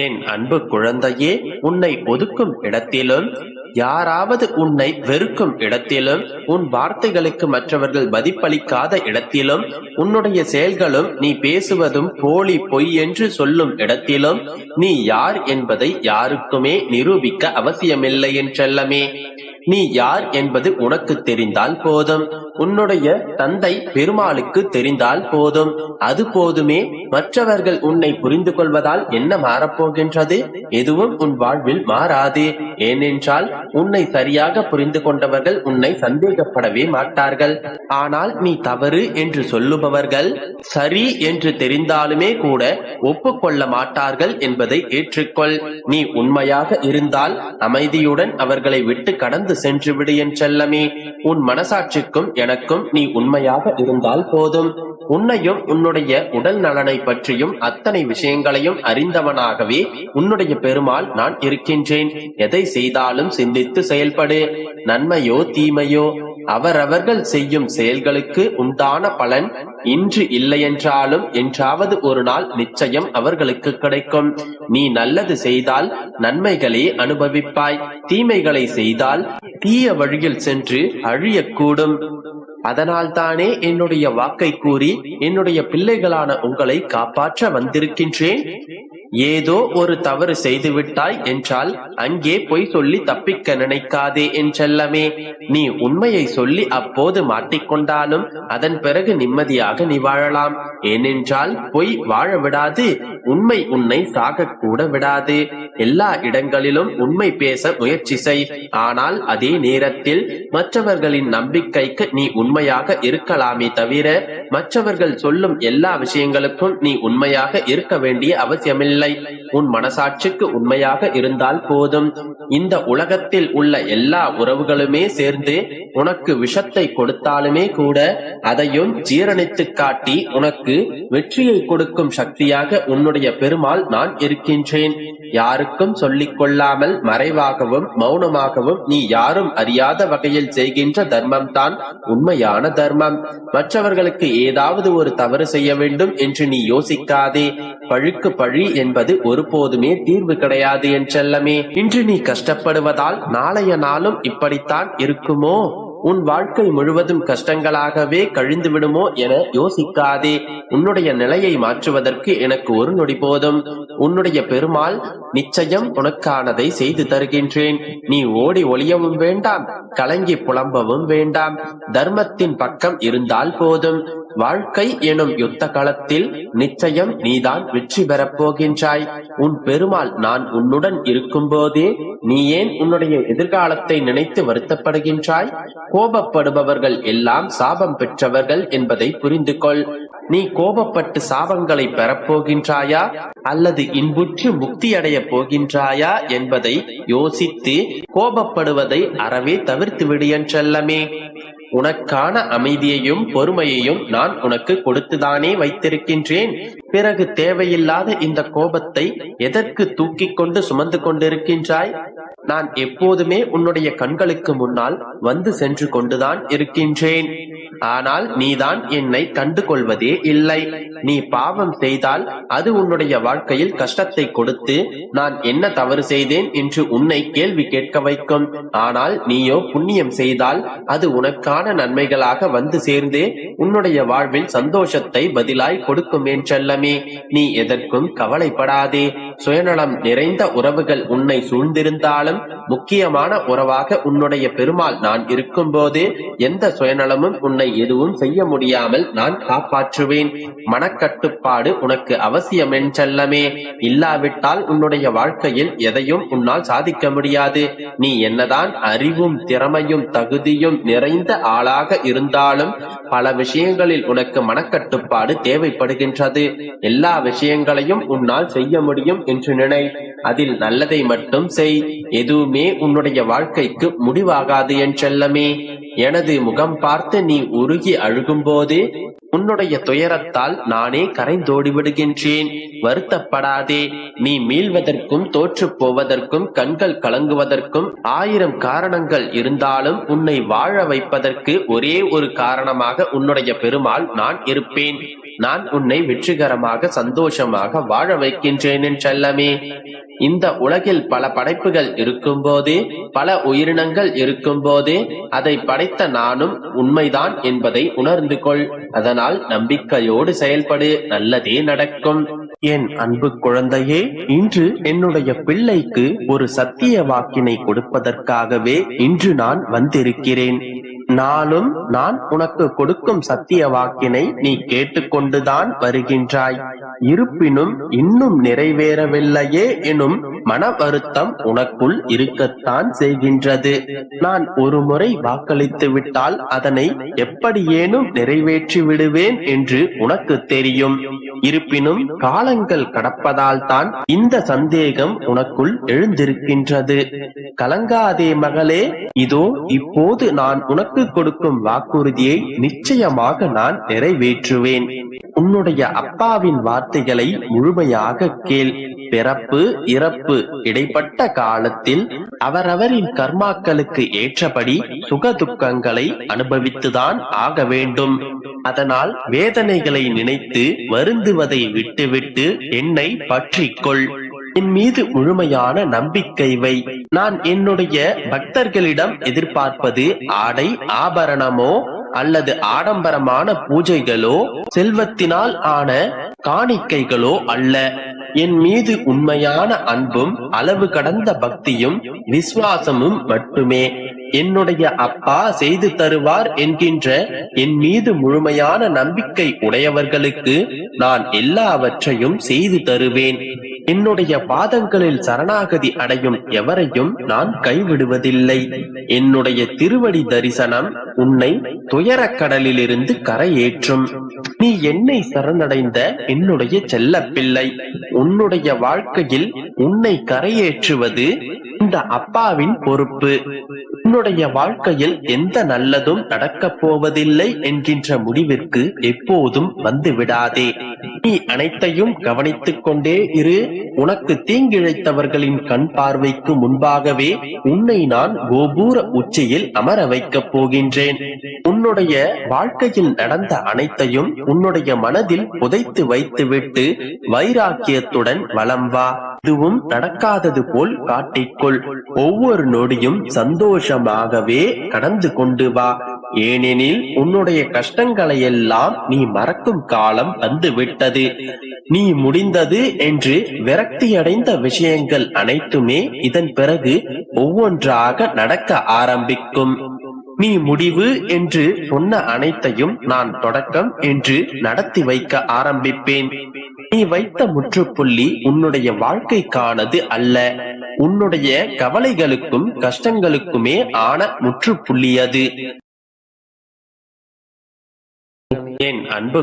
என் அன்பு குழந்தையே, உன்னை ஒதுக்கும் இடத்திலும், யாராவது உன்னை வெறுக்கும் இடத்திலும், உன் வார்த்தைகளுக்கு மற்றவர்கள் மதிப்பளிக்காத இடத்திலும், உன்னுடைய செயல்களும் நீ பேசுவதும் போலி பொய் என்று சொல்லும் இடத்திலும் நீ யார் என்பதை யாருக்குமே நிரூபிக்க அவசியமில்லை என் செல்லமே. நீ யார் என்பது உனக்கு தெரிந்தால் போதும். உன்னுடைய தந்தை பெருமாளுக்கு தெரிந்தால் போதும். அது போதுமே. மற்றவர்கள் உன்னை புரிந்து கொள்வதால் என்ன மாறப்போகின்றது? எதுவும் உன் வாழ்வில் மாறாது. ஏனென்றால் உன்னை சரியாக புரிந்து கொண்டவர்கள் உன்னை சந்தேகப்படவே மாட்டார்கள். ஆனால் நீ தவறு என்று சொல்லுபவர்கள் சரி என்று தெரிந்தாலுமே கூட ஒப்புக்கொள்ள மாட்டார்கள் என்பதை ஏற்றுக்கொள். நீ உண்மையாக இருந்தால் அமைதியுடன் அவர்களை விட்டு கடந்து சென்று விடு என் செல்லமே. உன் மனசாட்சிக்கும் எனக்கும் நீ உண்மையாக இருந்தால் போதும். உன்னையும் உன்னுடைய உடல் நலனை பற்றியும் அத்தனை விஷயங்களையும் அறிந்தவனாகவே உன்னுடைய பெருமாள் நான் இருக்கின்றேன். எதை செய்தாலும் சிந்தித்து செயல்படு. நன்மையோ தீமையோ அவரவர்கள் செய்யும் செயல்களுக்கு உண்டான பலன் இன்று இல்லையென்றாலும் என்றாவது ஒரு நாள் நிச்சயம் அவர்களுக்கு கிடைக்கும். நீ நல்லது செய்தால் நன்மைகளே அனுபவிப்பாய். தீமைகளை செய்தால் தீய வழியில் சென்று அழியக்கூடும். அதனால் தானே என்னுடைய வாக்கை கூறி என்னுடைய பிள்ளைகளான உங்களை காப்பாற்ற வந்திருக்கின்றேன். ஏதோ ஒரு தவறு செய்துவிட்டாய் என்றால் அங்கே பொய் சொல்லி தப்பிக்க நினைக்காதே என் செல்லமே. நீ உண்மையை சொல்லி அப்போது மாட்டிக்கொண்டாலும் அதன் பிறகு நிம்மதியாக நீ வாழலாம். ஏனென்றால் பொய் வாழ விடாது, உண்மை உன்னை சாகக்கூட விடாது. எல்லா இடங்களிலும் உண்மை பேச முயற்சி செய். ஆனால் அதே நேரத்தில் மற்றவர்களின் நம்பிக்கைக்கு நீ உண்மையாக இருக்கலாமே தவிர மற்றவர்கள் சொல்லும் எல்லா விஷயங்களுக்கும் நீ உண்மையாக இருக்க வேண்டிய அவசியமில்லை. உன் மனசாட்சிக்கு உண்மையாக இருந்தால் போதும். இந்த உலகத்தில் உள்ள எல்லா உறவுகளுமே சேர்ந்து உனக்கு விஷத்தை கொடுத்தாலுமே கூட அதையும் ஜீரணித்து காட்டி உனக்கு வெற்றியை கொடுக்கும் சக்தியாக உன்னுடைய பெருமாள் நான் இருக்கின்றேன். யாருக்கும் சொல்லிக் கொள்ளாமல் மறைவாகவும் மௌனமாகவும் நீ யாரும் அறியாத வகையில் செய்கின்ற தர்மம் தான் உண்மையான தர்மம். மற்றவர்களுக்கு ஏதாவது ஒரு தவறு செய்ய வேண்டும் என்று நீ யோசிக்காதே. பழிக்கு பழி என்பது ஒருபோதுமே தீர்வு கிடையாது என் செல்லமே. இன்று நீ கஷ்டப்படுவதால் நாளைய நாளும் இப்படித்தான் இருக்குமோ, உன் வாழ்க்கை முழுவதும் கஷ்டங்களாகவே கழிந்து விடுமோ என யோசிக்காதே. உன்னுடைய நிலையை மாற்றுவதற்கு எனக்கு ஒரு நொடி போதும். உன்னுடைய பெருமாள் நிச்சயம் உனக்கானதை செய்து தருகின்றேன். நீ ஓடி ஒளியவும் வேண்டாம், கலங்கி புலம்பவும் வேண்டாம். தர்மத்தின் பக்கம் இருந்தால் போதும். வாழ்க்கை எனும் யுத்த களத்தில் நிச்சயம் நீதான் வெற்றி பெறப் போகின்றாய். உன் பெருமாள் நான் உன்னுடன் இருக்கும் போதே நீ ஏன் உன்னுடைய எதிர்காலத்தை நினைத்து வருத்தப்படுகின்றாய்? கோபப்படுபவர்கள் எல்லாம் சாபம் பெற்றவர்கள் என்பதை புரிந்து கொள். நீ கோபப்பட்டு சாபங்களை பெறப்போகின்றாயா அல்லது இன்புற்று முக்தி அடைய போகின்றாயா என்பதை யோசித்து கோபப்படுவதை அறவே தவிர்த்து விடு என் செல்லமே. உனக்கான அமைதியையும் பொறுமையையும் நான் உனக்கு கொடுத்துதானே வைத்திருக்கின்றேன். பிறகு தேவையில்லாத இந்த கோபத்தை எதற்கு தூக்கிக் கொண்டு சுமந்து கொண்டிருக்கின்றாய்? நான் எப்போதுமே உன்னுடைய கண்களுக்கு முன்னால் வந்து சென்று கொண்டுதான் இருக்கின்றேன். ஆனால் நீதான் என்னை கண்டு கொள்வதே இல்லை. நீ பாவம் செய்தால் அது உன்னுடைய வாழ்க்கையில் கஷ்டத்தை கொடுத்து நான் என்ன தவறு செய்தேன் என்று உன்னை கேள்வி கேட்க வைக்கும். ஆனால் நீயோ புண்ணியம் செய்தால் அது உனக்கான நன்மைகளாக வந்து சேர்ந்து உன்னுடைய வாழ்வில் சந்தோஷத்தை பதிலாய் கொடுக்கும் என் செல்லமே. நீ எதற்கும் கவலைப்படாதே. சுயநலம் நிறைந்த உறவுகள் உன்னை சூழ்ந்திருந்தாலும் முக்கியமான உறவாக உன்னுடைய பெருமாள் நான் இருக்கும் போது எந்த சுயநலமும் உன்னை எதுவும் செய்ய முடியாமல் நான் காப்பாற்றுவேன். மனக்கட்டுப்பாடு உனக்கு அவசியம் என் செல்லமே. இல்லாவிட்டால் உன்னுடைய வாழ்க்கையில் எதையும் உன்னால் சாதிக்க முடியாது. நீ என்னதான் அறிவும் திறமையும் தகுதியும் நிறைந்த ஆளாக இருந்தாலும் பல விஷயங்களில் உனக்கு மனக்கட்டுப்பாடு தேவைப்படுகின்றது. எல்லா விஷயங்களையும் உன்னால் செய்ய முடியும் என்று நினை. அதில் நல்லதை மட்டும் செய். எதுவுமே உன்னுடைய வாழ்க்கைக்கு முடிவாகாது என் செல்லமே. எனது முகம் பார்த்து நீ உருகி அழுகும் போது உன்னுடைய துயரத்தால் நானே கரைந்தோடி விடுகின்றேன். வருத்தப்படாதே. நீ மீள்வதற்கும் தோற்று போவதற்கும் கண்கள் கலங்குவதற்கும் 1000 காரணங்கள் இருந்தாலும் உன்னை வாழ வைப்பதற்கு ஒரே ஒரு காரணமாக உன்னுடைய பெருமாள் நான் இருப்பேன். நான் உன்னை வெற்றிகரமாக சந்தோஷமாக வாழ வைக்கின்றேன் என் செல்லமே. இந்த உலகில் பல படைப்புகள் இருக்கும் போதே, பல உயிரினங்கள் இருக்கும் போதே, அதை படைத்த நானும் உண்மைதான் என்பதை உணர்ந்து கொள். அதனால் நம்பிக்கையோடு செயல்படு, நல்லதே நடக்கும். என் அன்பு குழந்தையே, இன்று என்னுடைய பிள்ளைக்கு ஒரு சத்திய வாக்கினை கொடுப்பதற்காகவே இன்று நான் வந்திருக்கிறேன். நாளும் நான் உனக்கு கொடுக்கும் சத்திய வாக்கினை நீ கேட்டுக்கொண்டுதான் வருகின்றாய். இருப்பினும் இன்னும் நிறைவேறவில்லையே எனும் மன வருத்தம் உனக்குள் இருக்கத்தான் செய்கின்றது. நான் ஒரு முறை வாக்களித்து விட்டால் அதனை எப்படியேனும் நிறைவேற்றி விடுவேன் என்று உனக்கு தெரியும். இருப்பினும் காலங்கள் கடப்பதால் தான் இந்த சந்தேகம் உனக்குள் எழுந்திருக்கின்றது. கலங்காதே மகளே, இதோ இப்போது நான் உனக்கு கொடுக்கும் வாக்குறுதியை நிச்சயமாக நான் நிறைவேற்றுவேன். உன்னுடைய அப்பாவின் வார்த்தைகளை முழுமையாக கேள். பிறப்பு இறப்பு இடைப்பட்ட காலத்தில் அவரவரின் கர்மாக்களுக்கு ஏற்றபடி சுக துக்கங்களை அனுபவித்துதான் ஆக வேண்டும். அதனால் வேதனைகளை நினைத்து வருந்துவதை விட்டுவிட்டு என்னை பற்றிக்கொள். என் மீது முழுமையான நம்பிக்கை வை. நான் என்னுடைய பக்தர்களிடம் எதிர்பார்ப்பது ஆடை ஆபரணமோ அல்லது ஆடம்பரமான பூஜைகளோ செல்வத்தினால் ஆன காணிக்கைகளோ அல்ல. என் மீது உண்மையான அன்பும் அளவு கடந்த பக்தியும் விசுவாசமும் மட்டுமே. என்னுடைய அப்பா செய்து தருவார் என்கின்ற என் மீது முழுமையான நம்பிக்கை உடையவர்களுக்கு நான் எல்லாவற்றையும் செய்து தருவேன். என்னுடைய பாதங்களில் சரணாகதி அடையும் எவரையும் நான் கைவிடுவதில்லை. என்னுடைய திருவடி தரிசனம் உன்னை துயரக் கடலிலிருந்து கரையேற்றும். நீ என்னை சரணடைந்த என்னுடைய செல்ல பிள்ளை. உன்னுடைய வாழ்க்கையில் உன்னை கரையேற்றுவது இந்த அப்பாவின் பொறுப்பு. உன்னுடைய வாழ்க்கையில் எந்த நல்லதும் நடக்கப் போவதில்லை என்கின்ற முடிவிற்கு எப்போதும் வந்து விடாதே. நீ அனைத்தையும் கவனித்துக் கொண்டே இரு. உனக்கு தீங்கிழைத்தவர்களின் கண் பார்வைக்கு முன்பாகவே உன்னை நான் கோபுர உச்சியில் அமர வைக்கப் போகின்றேன். உன்னுடைய வாழ்க்கையில் நடந்த அனைத்தையும் உன்னுடைய மனதில் புதைத்து வைத்துவிட்டு வைராக்கியத்துடன் வலம் வா. இதுவும் நடக்காதது போல் காட்டிக்கொள். ஒவ்வொரு நொடியும் சந்தோஷமாகவே கடந்து கொண்டு வா. ஏனெனில் உன்னுடைய கஷ்டங்களை எல்லாம் நீ மறக்கும் காலம் வந்துவிட்டது. நீ முடிந்தது என்று விரக்தியடைந்த விஷயங்கள் அனைத்துமே இதன் பிறகு ஒவ்வொன்றாக நடக்க ஆரம்பிக்கும். நீ முடிவு என்று சொன்ன அனைத்தையும் நான் தொடக்கம் என்று நடத்தி வைக்க ஆரம்பிப்பேன். நீ வைத்த முற்றுப்புள்ளி உன்னுடைய வாழ்க்கைக்கானது அல்ல, உன்னுடைய கவலைகளுக்கும் கஷ்டங்களுக்குமே ஆன முற்றுப்புள்ளி அது. என் அன்பு